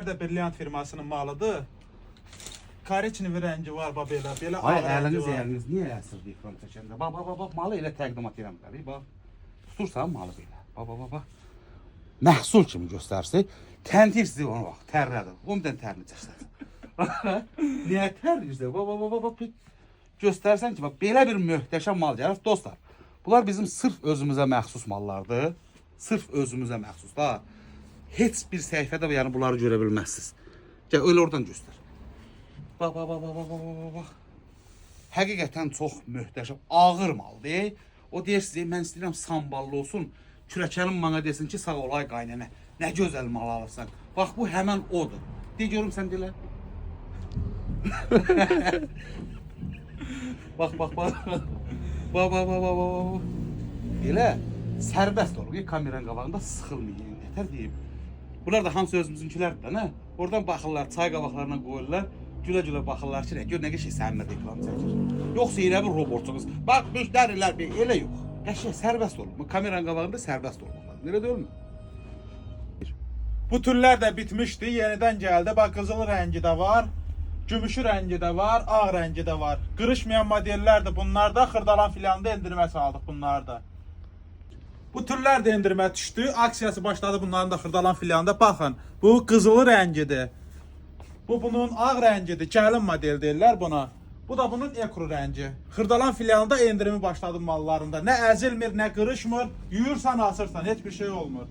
de Brilliant firmasının malıdır. Kareçini rengi var belə Ay ağ rengi əliniz var. əliniz niyə əsir ekran çəkəndə? Bax, malı elə təqdimat edirəm qəri, bax. Tutursan malı belə. Bax. Məhsul kimi göstərsə, təndirsiz ona bax, tərlədir. Ondan tərini çəksən. Niyə tərlirsə? Bax. Göstərsən ki, bax belə bir möhtəşəm mal gəlir dostlar. Bunlar bizim sırf özümüzə məxsus mallardır. Sırf özümüzə məxsus da. Heç bir səhifədə yəni bunları görə bilməzsiniz. Gəl öyle oradan göstər. Bax. Həqiqətən çox möhtəşəm, ağır maldır. O deyir sizə, mən istəyirəm samballı olsun. Kürəkənim bana desin ki, sağ olay qaynənə. Nə gözəl mal alırsan. Bax bu həmən odur. De görüm sən delə. Bax. Elə sərbəst olur. Kameranın qabağında sıxılmayın. Nətər deyim. Bunlar da hamısı özümüzünkilərdir də, nə? Oradan baxırlar, çay qabaqlarına qoyurlar. Gülə-gülə baxırlar ki, gör nə qəşəng səmir reklam çəkir. Yoxsa elə bir robotsunuz. Bax, müştərilər bir elə yox. Qəşəng sərbəst olur. Kameranın qabağında sərbəst olur. Nerə deyilmi? Bu türlər də bitmişdi, yenidən gəldi. Bax, qızıl rəngi də var, gümüşü rəngi də var, ağ rəngi də var. Qırışmayan modellər də bunlarda, xırdalan filanda endirmə saldıq bunlarda. Bu türlər də endirmə düşdü. Aksiyası başladı bunların da xırdalan filanda. Baxın, bu qızılı rəngidir. Bu bunun ağ rəngidir. Gəlin model deyirlər buna. Bu da bunun ekru rəngi. Xırdalan filialında endirimi başladı mallarında. Nə əzilmir, nə qırışmır. Yuyursan, asırsan, heç bir şey olmur.